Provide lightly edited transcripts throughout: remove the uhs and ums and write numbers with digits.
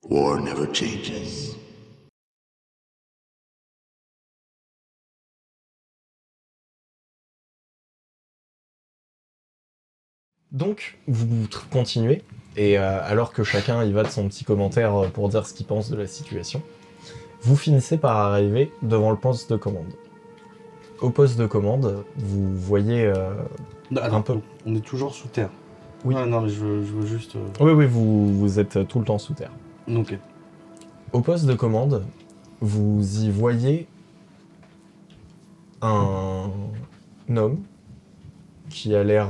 War never changes. Donc, vous continuez, et alors que chacun y va de son petit commentaire pour dire ce qu'il pense de la situation, vous finissez par arriver devant le poste de commande. Au poste de commande, vous voyez un peu... On est toujours sous terre. Oui. Ah, non, mais je veux juste... Oui, vous êtes tout le temps sous terre. Ok. Au poste de commande, vous y voyez un homme qui a l'air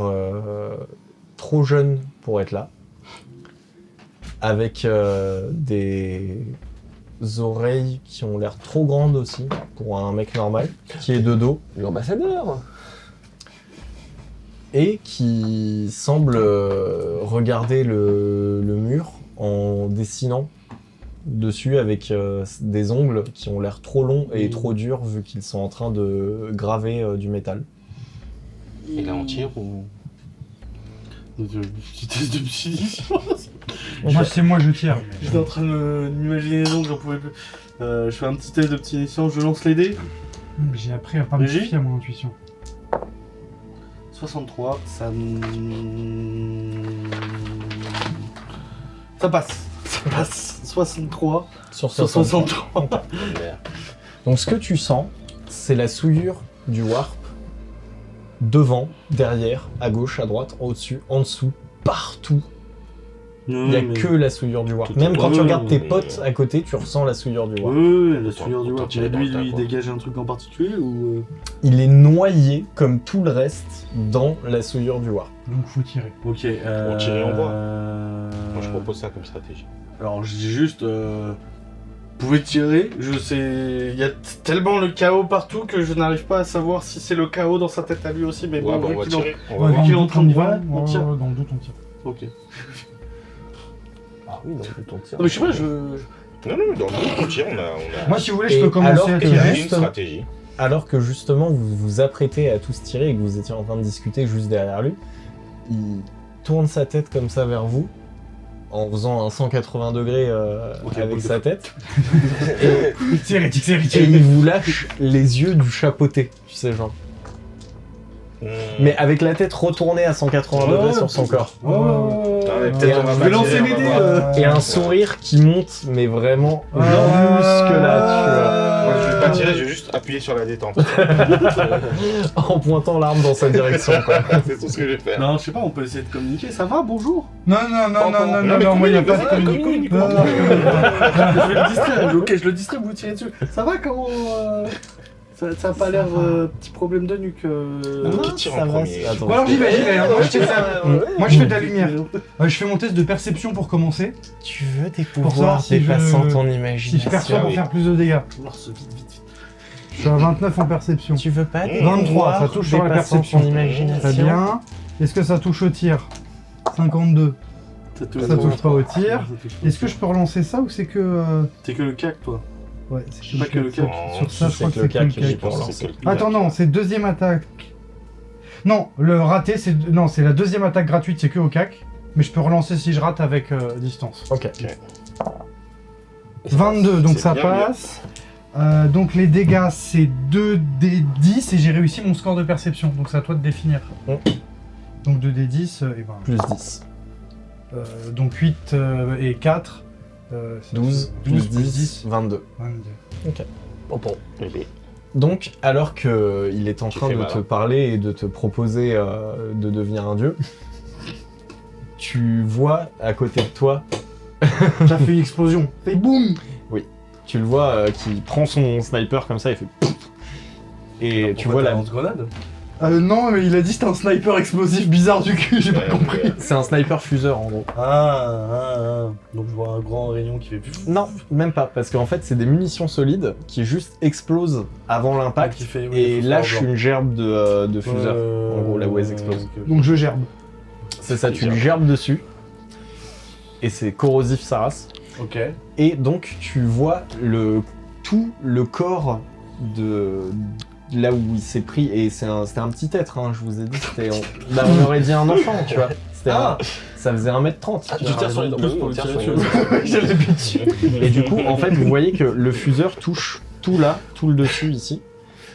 trop jeune pour être là, avec des oreilles qui ont l'air trop grandes aussi pour un mec normal, qui est de dos L'ambassadeur. et qui semble regarder le mur en dessinant dessus avec des ongles qui ont l'air trop longs et trop durs vu qu'ils sont en train de graver du métal. Et là on tire ou... Petit test de psy. Moi je tire. J'étais en train de m'imaginer les ongles, j'en pouvais plus. Je fais un petit test de petit initiant, je lance les dés. J'ai appris à pas me Léger fier à mon intuition. 63, ça passe. Ça passe. 63 Sur sur 63. Donc ce que tu sens, c'est la souillure du warp devant, derrière, à gauche, à droite, au-dessus, en dessous, partout. Il n'y a que la souillure du warp. Tout Même est- quand tu Ouais, regardes tes mais- potes à côté, tu ressens la souillure du warp. Oui, la souillure du Autant warp. tirer Mais lui, dans le tas, il quoi. dégage un truc en particulier ou... Il est noyé, comme tout le reste, dans la souillure du warp. Donc faut tirer. Ok. On tirer en bois. Moi je propose ça comme stratégie. Alors je dis juste... Vous pouvez tirer, je sais... Il y a tellement le chaos partout que je n'arrive pas à savoir si c'est le chaos dans sa tête à lui aussi, mais Ouais, bon, bah, vu on va qu'il en- tirer. On Ouais, va vu voir. qu'il est dans en le train de doute, voir, on tire. dans le doute, on tire. Ok. Ah oui, donc on tire. Non mais je sais pas, Non, non, dans le doute, on tire, on a... Moi si vous voulez, Et je peux commencer alors à que Il y a tirer. juste- une stratégie. Alors que justement, vous vous apprêtez à tous tirer et que vous étiez en train de discuter juste derrière lui, il tourne sa tête comme ça vers vous, en faisant un 180 degrés Ok, avec boule de sa feu. tête, C'est hérétique, c'est et hérétique. il vous lâche les yeux du chapeauté, tu sais, genre. Mais avec la tête retournée à 180 Ouais, degrés sur son corps. Ouais, ouais, ouais. Ah, mais Et peut-être on va je pas vais lancer tirer, mes on va dés, voir. Et un sourire qui monte, mais vraiment jusque là, Moi je vais pas tirer, je vais juste appuyer sur la détente. tu vois, en pointant l'arme dans sa direction, quoi. C'est tout ce que je vais faire. Non, je sais pas, on peut essayer de communiquer. Ça va, bonjour. Non, moi il n'y a pas de communique. Non, non, Je vais le distraire. Ok, je le distrais, vous tirez dessus. Ça va, comment ça a pas l'air petit problème de nuque. Qui tire ça en va, premier? attends. Bon alors j'y vais, hein. Moi, je fais moi je fais de la lumière. Ouais. Je fais mon test de perception pour commencer. Tu veux des savoir pouvoirs si dépassant je- ton Si je imagination. perçois pour oui. faire plus de dégâts. Voir ce vite, vite, vite. Je suis à 29 en perception. Tu veux pas des 23, pouvoirs ça touche sur la dépassant perception. ton imagination. Très bien. Est-ce que ça touche au tir 52. Ça touche pas au tir. Est-ce que je peux relancer ça ou c'est que... T'es que le cac, toi. Ouais, Je sais pas que le cac. Sur ça, je crois que c'est que le le cac, j'y cac. pense. C'est que- Attends, non, c'est deuxième attaque. Non, le raté, c'est... Non, c'est la deuxième attaque gratuite, c'est que au cac. Mais je peux relancer si je rate avec distance. Ok. 22, donc C'est ça bien passe. Donc les dégâts, c'est 2d10 et j'ai réussi mon score de perception. Donc c'est à toi de définir. Mm. Donc 2d10, et ben... Plus 10. Donc 8 et 4. 12, plus 10, 22. 22. Bébé. Donc, alors qu'il est en Tu train fais de mal, te hein. parler et de te proposer de devenir un dieu, tu vois à côté de toi, T'as fait une explosion. Fait boum. tu le vois qui prend son sniper comme ça, il fait pouf. Et tu vois la... lance-grenade. Non, mais il a dit c'était un sniper explosif bizarre du cul, j'ai pas Ouais, compris. ouais. C'est un sniper fuseur en gros. Donc je vois un grand rayon qui fait plus. Non, même pas, parce qu'en fait c'est des munitions solides qui juste explosent avant l'impact qui fait, oui, et le lâchent fuseur une gerbe de fuseur. blanc. En gros, là où elles explosent. ok. Donc je gerbe. C'est ça, tu lui gerbes dessus. Et c'est corrosif sa race. Ok. Et donc tu vois tout le corps de là où il s'est pris. Et c'était un petit être, hein, je vous ai dit. On aurait dit un enfant, tu vois. ça faisait 1m30. Ah, tu tires sur les plus pour on le tire tirer sur dessus. les Je l'ai mis dessus. Et du coup, en fait, vous voyez que le fuseur touche tout là, tout le dessus ici.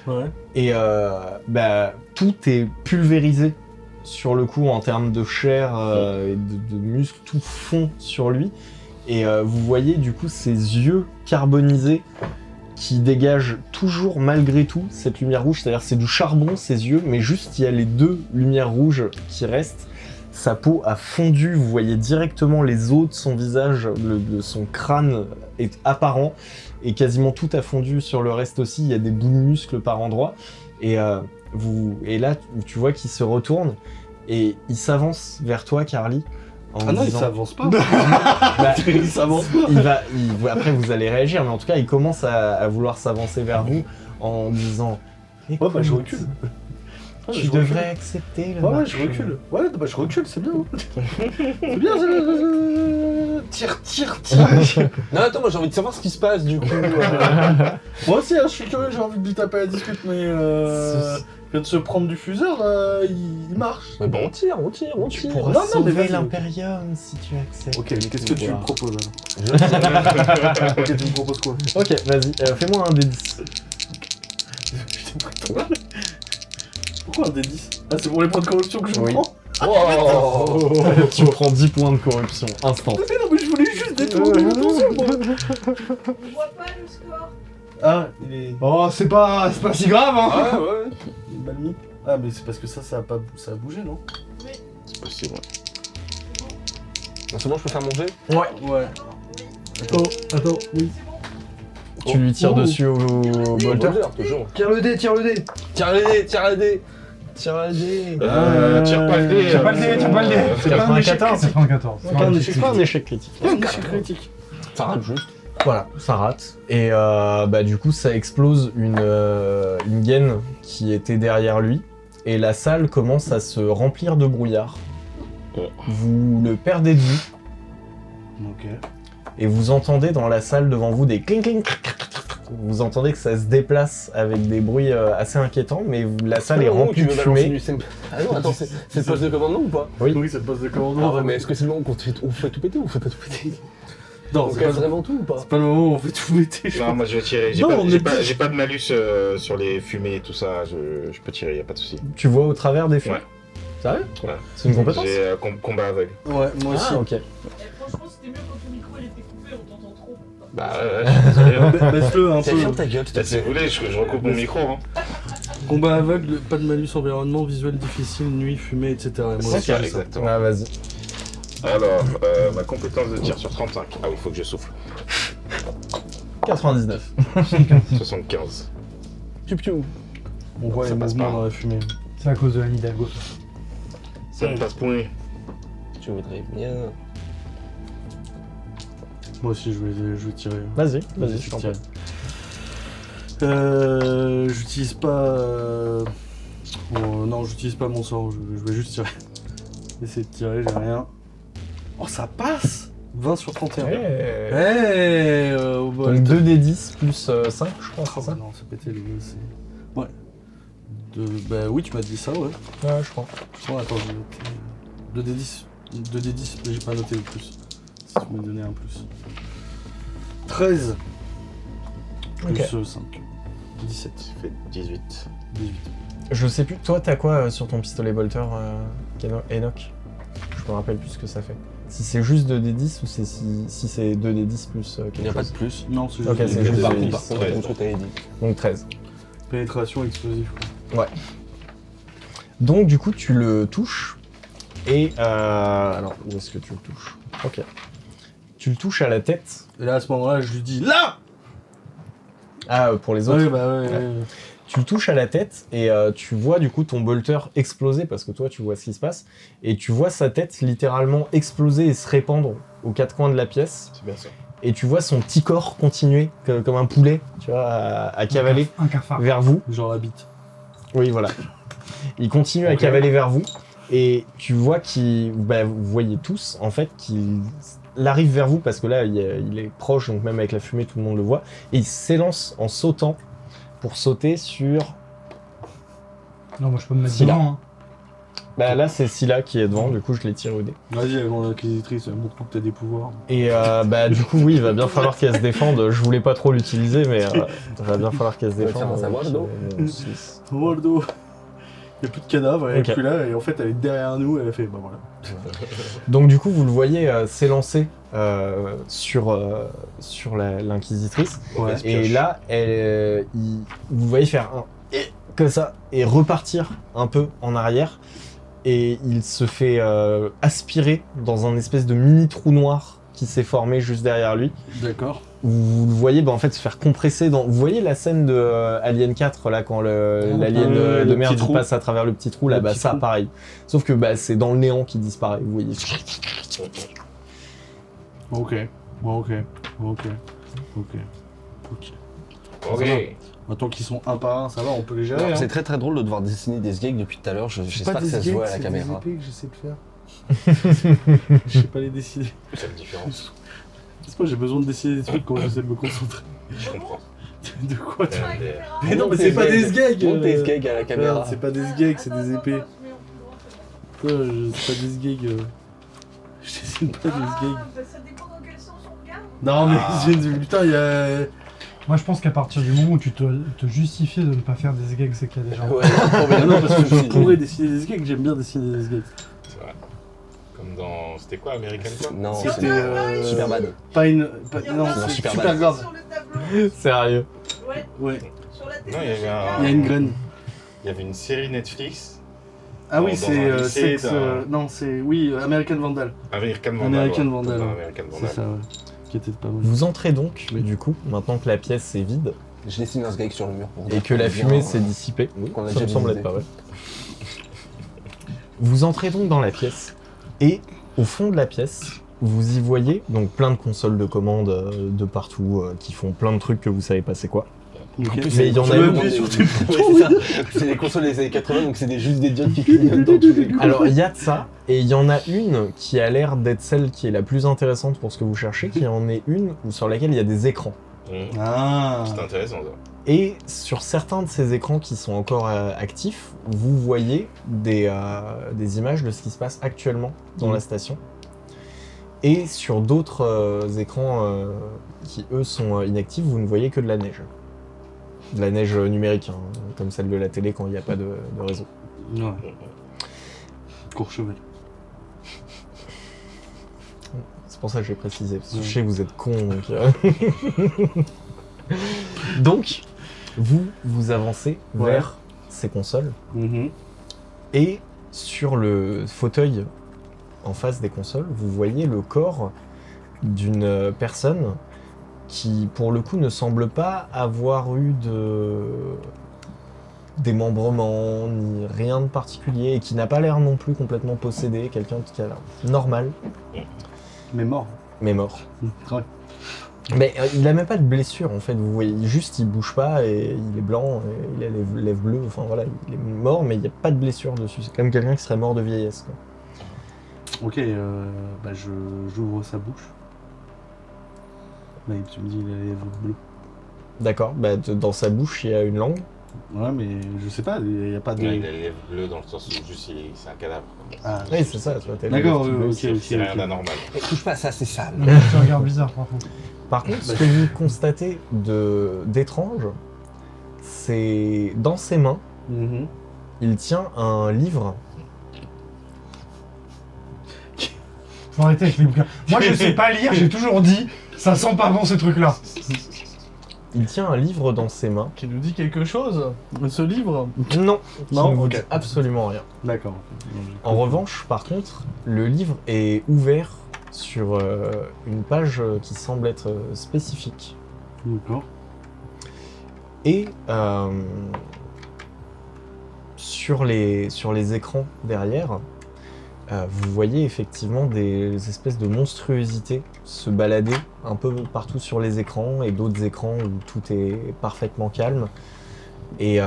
Ouais. Et tout est pulvérisé sur le coup en termes de chair et de muscles, tout fond sur lui. Et vous voyez du coup ses yeux carbonisés qui dégagent toujours malgré tout cette lumière rouge. C'est-à-dire c'est du charbon ses yeux, mais juste il y a les deux lumières rouges qui restent. Sa peau a fondu, vous voyez directement les os de son visage, de son crâne est apparent. Et quasiment tout a fondu sur le reste aussi, il y a des bouts de muscles par endroits. Et là, tu vois qu'il se retourne et il s'avance vers toi, Carly. Ah non, il s'avance pas. Bah, Il s'avance pas. Après, vous allez réagir, mais en tout cas, il commence à vouloir s'avancer vers vous en disant Ouais, bah je recule. Tu devrais accepter le Ouais, match. je recule. Ouais, bah je recule, c'est bien. C'est bien, Tire. Non, attends, moi j'ai envie de savoir ce qui se passe du coup. Moi aussi, je suis curieux, j'ai envie de lui taper à la discute, mais il vient de se prendre du fuseur, là, il marche. Mais bon, on tire. Tu pourras Non, mais sauver vas-y. l'Imperium si tu acceptes. Ok, qu'est-ce que tu me proposes Je tire. alors? Ok, tu me proposes quoi? Ok, vas-y, fais-moi un D10. Pourquoi un D10? Ah, c'est pour les points de corruption que je Oui. prends? Oh. Tu prends 10 points de corruption, instant. Mais non, mais je voulais juste détourner l'attention, moi. On voit pas le score. Ah, il est Oh, c'est pas si grave, hein. Ah ouais. mal mis. Ah, mais c'est parce que ça a bougé, non? C'est possible. C'est bon, je peux faire manger. Ouais. Attends, oui. Tu lui tires dessus au bolter. Toujours. Tire le dé. Tire les dés. Tire les dés. Tire pas le dé. Tire pas le dé. C'est pas un échec 94. 94. C'est pas un échec C'est pas un échec critique. Un échec critique. Ça rate juste. Voilà, ça rate. Et du coup, ça explose une gaine qui était derrière lui. Et la salle commence à se remplir de brouillard. Oh. Vous le perdez de vue. Ok. Et vous entendez dans la salle devant vous des cling cling. Vous entendez que ça se déplace avec des bruits assez inquiétants, mais la salle est remplie de fumée. Ah non, attends, c'est le poste de commandement ou pas? Oui. Oui, c'est le poste de commandement. Ah ouais, mais est-ce que c'est le moment où on fait tout péter ou on fait pas tout péter? Non, On c'est casse pas, vraiment tout ou pas? c'est pas le moment où on fait tout péter, je Non, pense. moi je vais tirer. Non, on est J'ai pas de malus sur les fumées et tout ça. Je peux tirer, y a pas de souci. Tu vois au travers des fumées. Ouais. Sérieux? Ouais. C'est une compétence? J'ai combat aveugle. Ouais, moi aussi. Ah, ok. Et franchement, c'était mieux quand ton micro il était coupé, on t'entend trop. Bah ouais, je suis désolé. Hein. Baisse-le un Ferme peu. ta gueule, s'il te Bah, si plaît. vous voulez, je recoupe mon micro. Hein. Combat aveugle, pas de malus environnement, visuel difficile, nuit, fumée, etc. Et moi C'est aussi, ça, j'ai exactement. Ah, vas-y. Alors, ma compétence de tir sur 35. Ah oui, faut que je souffle. 99. 75. Piou piou. On voit Ça les passe mouvements pas. dans la fumée. C'est à cause de Anne Hidalgo. Ça me passe point. Tu voudrais bien. Moi aussi, je vais tirer. Vas-y, Vas-y, je t'en tire. prie. J'utilise pas. Non, j'utilise pas mon sort, je vais juste tirer. Essayer de tirer, j'ai rien. Oh, ça passe 20 sur 31. Ouais. Au Donc bol. 2d10 plus 5, je crois, Ah c'est ça? non, c'est pété le jeu, c'est. Ouais. Bah oui, tu m'as dit ça, ouais. Ouais, je crois. Je crois, attends, j'ai noté 2d10, mais j'ai pas noté le plus. Si tu m'as donné un plus. 13 plus Ok. 5. 17. Ça fait 18. 18. Je sais plus, toi t'as quoi sur ton pistolet bolter, Enoch? Je me rappelle plus ce que ça fait. Si c'est juste 2d10 ou c'est si c'est 2d10 plus Il n'y quelque a pas de chose. plus. Non, c'est Ok, juste c'est des juste Par des contre, dix. par contre, ce que t'avais dit. Donc 13. pénétration explosive. Donc du coup tu le touches et alors où est-ce que tu le touches? Ok. Tu le touches à la tête. Et là, à ce moment-là, je lui dis LA! Ah pour les autres. Ouais, bah ouais. Tu le touches à la tête et tu vois du coup ton bolter exploser parce que toi tu vois ce qui se passe et tu vois sa tête littéralement exploser et se répandre aux quatre coins de la pièce C'est bien ça. et tu vois son petit corps continuer comme un poulet, tu vois, à cavaler Un cafard. vers vous. Genre la bite. Oui, voilà. Il continue à Ok. cavaler vers vous et tu vois vous voyez tous en fait qu'il arrive vers vous parce que là il est proche, donc même avec la fumée tout le monde le voit et il s'élance en sautant pour sauter sur Non, moi je peux me mettre Si, là. devant. Hein. Bah là, c'est Scylla qui est devant, du coup, je l'ai tiré au dé. Vas-y, grande inquisitrice, montre-nous que t'as des pouvoirs. Et bah du coup, oui, il va bien falloir qu'elle se défende. Je voulais pas trop l'utiliser, mais il va bien falloir qu'elle se Ouais, défende. tiens, un Waldo. Waldo. Il n'y a plus de cadavre, elle est Ok. plus là, et en fait elle est derrière nous, elle a fait, bah voilà. Donc du coup, vous le voyez s'élancer sur l'inquisitrice. Ouais. Et là, vous voyez faire un comme ça et repartir un peu en arrière. Et il se fait aspirer dans un espèce de mini trou noir qui s'est formé juste derrière lui. D'accord. Vous le voyez en fait se faire compresser dans... Vous voyez la scène de Alien 4 là quand l'alien le de merde petit trou. passe à travers le petit trou là, Le bah petit ça trou. pareil. Sauf que bah c'est dans le néant qui disparaît, vous voyez. Ok. Ok. Ok. Maintenant qu'ils sont un par un, ça va, on peut les gérer. Hein. C'est très très drôle de devoir dessiner des sgeeks depuis tout à l'heure. J'espère que ça se voit à la caméra. C'est des épées que j'essaie de faire. Je sais pas les dessiner. C'est la différence. C'est pas, j'ai besoin de dessiner des trucs quand j'essaie de me concentrer. Je comprends. De quoi tu... Avec les rats. Mais non, mais c'est pas des sgeeks. Monte tes sgeeks à la caméra. Merde, c'est pas des sgeeks, c'est des épées. Putain, c'est pas des sgeeks. Je dessine pas des sgeeks. Bah, ça dépend dans quel sens on regarde. Non, mais putain, il y a. Moi, je pense qu'à partir du moment où tu te justifies de ne pas faire des gags, c'est qu'il y a des gens. Ouais, Ah non, parce que je pourrais dessiner des sgeeks, j'aime bien dessiner des sgeeks. C'est vrai. Comme dans. C'était quoi, American quoi? Non, C'était, c'était Superman. Pas une. Il y en non, a c'est un Superman. super grave. sur le tableau. Sérieux. Ouais, Ouais, sur la télé. Non, il y avait un- il y a une graine. Il y avait une série Netflix, Ah oui, Dans c'est un lycée, sexe. dans- Non, c'est. Oui, American Vandal. American Vandal. American ouais. Vandal, Dans ouais. American C'est Vandal. ça, ouais. Qui était pas mal. Vous entrez donc, Oui. du coup, maintenant que la pièce est vide Je dessine un sgeek sur le mur pour et dire que la qu'on est fumée bien, s'est dissipée. Oui, qu'on a ça me déjà semble visité. être pas vrai. Vous entrez donc dans la pièce et au fond de la pièce, vous y voyez donc plein de consoles de commande de partout qui font plein de trucs que vous savez pas c'est quoi. Ok. Mais il y en a Tu une- peux appuyer sur tes Ouais, c'est ça. C'est des consoles des années 80, donc c'est juste des diodes qui clignotent dans tous les coins. Alors il y a de ça, et il y en a une qui a l'air d'être celle qui est la plus intéressante pour ce que vous cherchez, qui en est une sur laquelle il y a des écrans. Ah. C'est intéressant ça. Et sur certains de ces écrans qui sont encore actifs, vous voyez des images de ce qui se passe actuellement dans la station. Et sur d'autres écrans qui eux sont inactifs, vous ne voyez que de la neige. De la neige numérique, hein, comme celle de la télé quand il n'y a pas de réseau. Ouais. Courchevel. C'est pour ça que j'ai précisé, parce que Ouais. je sais que vous êtes cons. Donc, vous avancez Ouais. vers ces consoles, Mhm. et sur le fauteuil en face des consoles, vous voyez le corps d'une personne qui, pour le coup, ne semble pas avoir eu de démembrement, ni rien de particulier, et qui n'a pas l'air non plus complètement possédé, quelqu'un qui a l'air normal, Mais mort. mais mort. Ouais. Mais il a même pas de blessure en fait, vous voyez, juste il bouge pas et il est blanc, et il a les lèvres bleues, enfin voilà, il est mort mais il n'y a pas de blessure dessus, c'est comme quelqu'un qui serait mort de vieillesse quoi. Ok, bah j'ouvre sa bouche. Bah, tu me dis, il a les lèvres bleues. D'accord, bah, dans sa bouche il y a une langue. Ouais, mais je sais pas, il n'y a pas de. Ouais, il a les lèvres bleues dans le sens où juste c'est un cadavre. Ah, Oui c'est ça, tu vois, t'as les D'accord, lèvres ok, bleues. ok. C'est rien d'anormal. Eh, touche pas à ça, c'est sale. Tu regardes bizarre par contre. Par contre, ce que vous constatez d'étrange, c'est dans ses mains, Mhm. il tient un livre. Faut arrêter avec les bouquins. Moi, je sais pas lire, j'ai toujours dit, ça sent pas bon ces trucs-là. Il tient un livre dans ses mains. Qui nous dit quelque chose, ce livre? Non, qui Non, ne vous ok. dit absolument rien. D'accord. En revanche, par contre, le livre est ouvert sur une page qui semble être spécifique. D'accord. Et sur les écrans derrière, vous voyez effectivement des espèces de monstruosités se balader un peu partout sur les écrans et d'autres écrans où tout est parfaitement calme. Et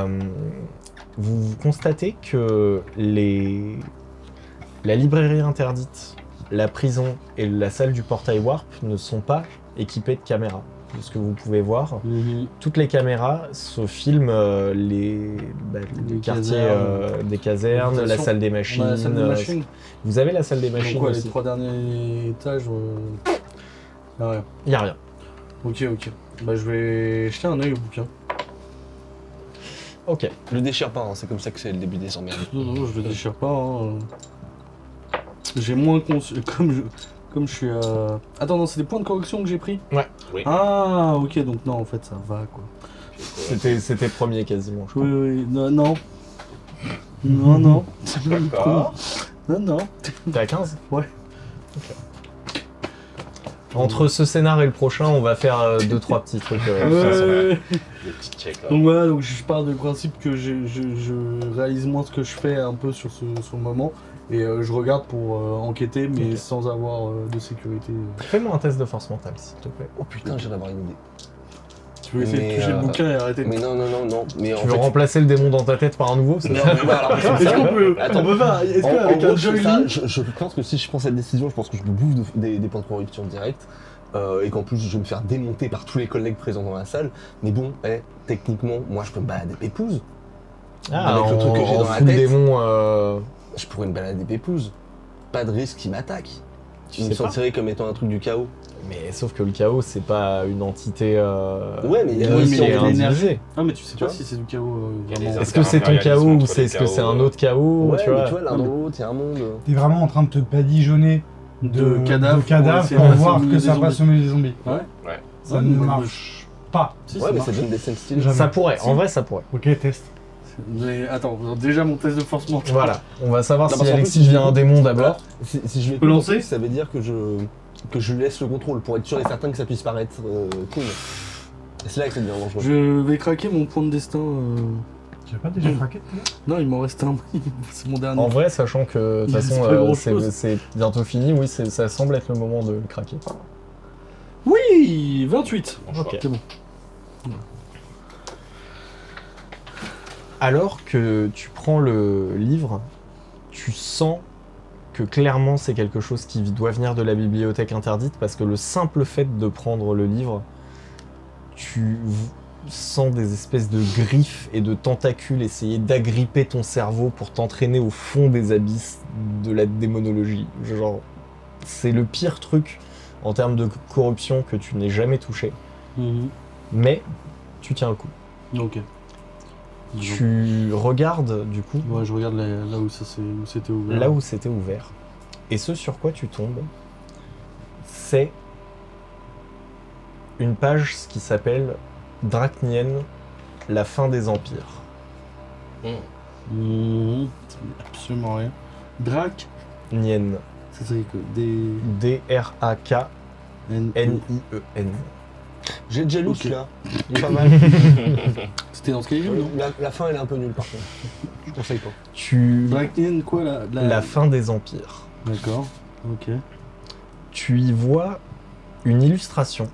vous constatez que la librairie interdite, la prison et la salle du portail warp ne sont pas équipées de caméras. de ce que vous pouvez voir. Mhm. Toutes les caméras se filment les quartiers des casernes, la salle des machines. On a la salle des machines. Vous avez la salle des machines Donc quoi, les aussi. 3 derniers étages Ah ouais. Il n'y a rien. Ok. Bah je vais jeter un œil au bouquin. Ok. Le déchire pas, hein, c'est comme ça que c'est le début des emmerdes. Non, je le déchire pas. Hein. J'ai moins conscience. Comme je suis à. Attends, non, c'est des points de correction que j'ai pris. Ouais. Oui. Ah, ok, donc non, en fait, ça va quoi. C'était premier quasiment, je crois. Oui, non. Non. D'accord. Non. T'es à 15? Ouais. Ok. Entre ce scénar et le prochain, on va faire 2-3 petits trucs. Ouais. Des petits checks là. Donc voilà, donc je pars du principe que je réalise moins ce que je fais un peu sur ce moment. Et je regarde pour enquêter, mais Ok. sans avoir de sécurité. Fais-moi un test de force mentale, s'il te plaît. Oh putain, j'ai d'avoir une idée. Tu veux essayer Mais, de toucher le bouquin et arrêter de... Mais non. Mais en Tu veux fait, remplacer le démon dans ta tête par un nouveau, c'est Non, ça? mais voilà, alors, c'est Est-ce ça. qu'on peut... Attends. On peut faire... Est-ce En qu'avec gros, un je fais Joy ça, Lee... je pense que si je prends cette décision, je pense que je me bouffe des points de corruption direct. Et qu'en plus je vais me faire démonter par tous les collègues présents dans la salle. Mais bon, techniquement, moi je peux me balader pépouze. Avec le truc que j'ai dans la full tête. démon, Je pourrais me balader pépouze. Pas de risque qu'il m'attaque. tu Il me sais pas. sentirait comme étant un truc du chaos. Mais sauf que le chaos, c'est pas une entité Ouais, mais il y a Oui, aussi mais qui est il y a l'énergie. indivisée. Ah mais tu sais Tu pas vois si c'est du chaos Il y a vraiment. les Est-ce que c'est ton chaos ou est-ce que c'est un autre chaos? Ouais, tu mais vois tu vois, l'un dans l'autre, il y a un monde. T'es vraiment en train de te badigeonner De cadavres pour pour voir assommer que des ça va zombies. assommer des zombies. Ouais. Ça Ouais, ne mais- marche pas. Si, Ouais, ça mais marche. ça donne des scènes stylées. Jamais. Ça pourrait, Si. en vrai ça pourrait. Ok, test. Mais attends, déjà mon test de force mentale. Voilà, on va savoir Non, si parce qu'en Alexis plus, devient un démon d'abord. Si je vais peux lancer ça veut dire que je laisse le contrôle pour être sûr et certain que ça puisse paraître cool. Et c'est là que ça devient dangereux. Je vais craquer mon point de destin. Tu as pas déjà craqué tout à l'heure? Non, il m'en reste un. C'est mon dernier. En vrai, sachant que de toute Il façon reste pas grand-chose. c'est bientôt fini, oui, ça semble être le moment de le craquer. Oui, 28. Bon choix. Ok. C'est bon. Alors que tu prends le livre, tu sens que clairement c'est quelque chose qui doit venir de la bibliothèque interdite parce que le simple fait de prendre le livre, sens des espèces de griffes et de tentacules essayer d'agripper ton cerveau pour t'entraîner au fond des abysses de la démonologie. Genre, c'est le pire truc en termes de corruption que tu n'aies jamais touché, mais tu tiens le coup. Ok. Tu regardes du coup Ouais, je regarde là où c'était ouvert. là où c'était ouvert. Et ce sur quoi tu tombes, c'est une page qui s'appelle Dracnien, la fin des empires. Mhm. Absolument rien. Drac, Nien, ça serait que des. D-R-A-K-N-I-E-N. J'ai déjà lu Ok. celui-là. Il est pas mal. C'était dans Skyrim, non La fin, elle est un peu nulle par contre. Je conseille pas. Tu... Dracnien, quoi La fin des empires. D'accord, ok. Tu y vois une illustration,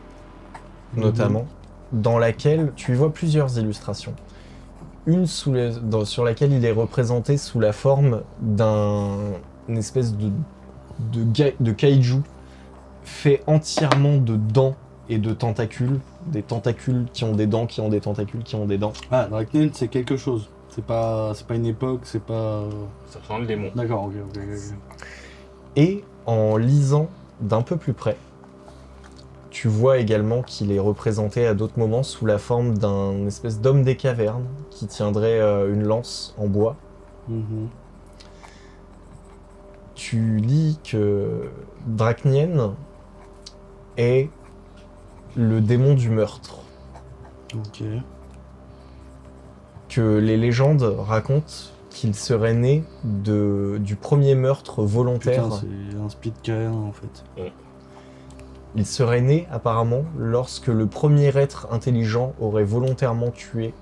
notamment, dans laquelle tu y vois plusieurs illustrations. Une sur laquelle il est représenté sous la forme une espèce de kaiju fait entièrement de dents et de tentacules. Des tentacules qui ont des dents, qui ont des tentacules, qui ont des dents. Ah, Dracnien, c'est quelque chose. C'est pas une époque, c'est pas. Ça sent le démon. D'accord, ok. Et en lisant d'un peu plus près, tu vois également qu'il est représenté à d'autres moments sous la forme d'un espèce d'homme des cavernes qui tiendrait une lance en bois. Mhm. Tu lis que Dracnien est le démon du meurtre. Ok. Que les légendes racontent qu'il serait né du premier meurtre volontaire. Putain, c'est un speed carrière en fait. Il serait né apparemment lorsque le premier être intelligent aurait volontairement tué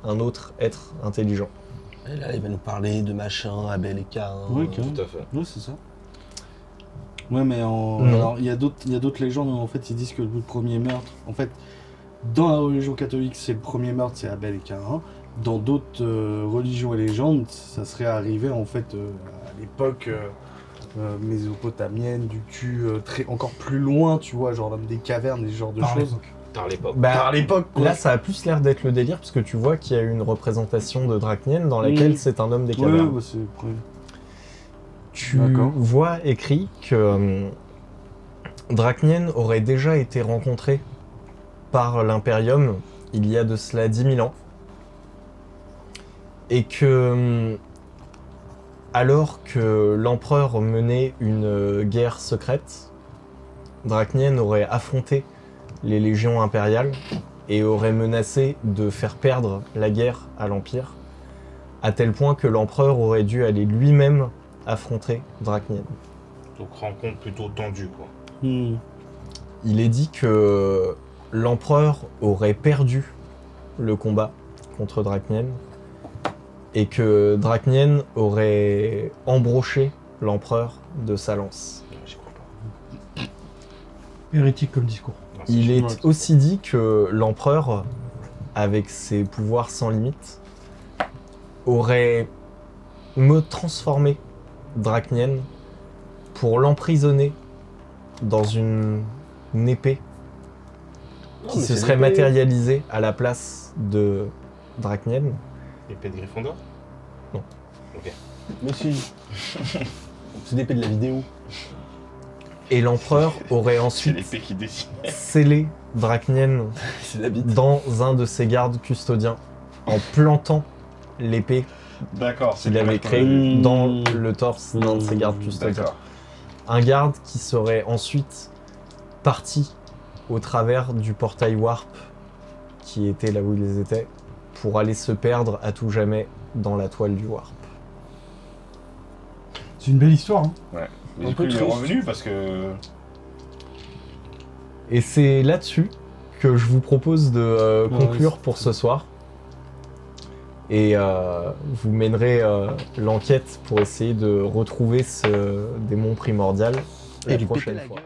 un autre être intelligent. Et là, il va nous parler de machin, Abel et Cain. Ouais, ok. Tout à fait. Ouais, c'est ça. Ouais, mais Non. alors il y a d'autres légendes où en fait ils disent que le premier meurtre, en fait, dans la religion catholique, c'est le premier meurtre, c'est Abel et Cain. Dans d'autres religions et légendes, ça serait arrivé en fait à l'époque mésopotamienne, du cul, encore plus loin, tu vois, genre dans des cavernes, des genres de Par choses. l'époque. Tard l'époque. Bah, À l'époque, quoi. là, ça a plus l'air d'être le délire, parce que tu vois qu'il y a une représentation de Draknien dans laquelle c'est un homme des Ouais, cavernes. bah, c'est... ouais. Tu D'accord. vois écrit que Draknien aurait déjà été rencontré par l'Imperium il y a de cela 10 000 ans. Et que, alors que l'empereur menait une guerre secrète, Draknien aurait affronté les légions impériales et aurait menacé de faire perdre la guerre à l'Empire, à tel point que l'empereur aurait dû aller lui-même affronter Draknien. Donc rencontre plutôt tendue, quoi. Hmm. Il est dit que l'empereur aurait perdu le combat contre Draknien et que Draknien aurait embroché l'empereur de sa lance. J'y crois pas. Hérétique comme discours. Non, c'est Il chinois. est aussi dit que l'empereur, avec ses pouvoirs sans limite, aurait transformé Draknien pour l'emprisonner dans une épée qui se serait matérialisée à la place de Draknien. Épée de Gryffondor. Mais si. C'est l'épée de la vidéo. Et l'empereur aurait C'est ensuite l'épée qui dessine. scellé Draknien C'est la bite. dans un de ses gardes custodiens en plantant l'épée D'accord, qu'il avait créée dans le torse d'un de ses gardes custodiens. D'accord. Un garde qui serait ensuite parti au travers du portail Warp qui était là où ils étaient pour aller se perdre à tout jamais dans la toile du Warp. C'est une belle histoire. Hein. Mais Un du coup, peu il est triste. revenu parce que. Et c'est là-dessus que je vous propose de conclure pour ce soir. Et vous mènerez l'enquête pour essayer de retrouver ce démon primordial la Et lui péter prochaine la fois. gueule.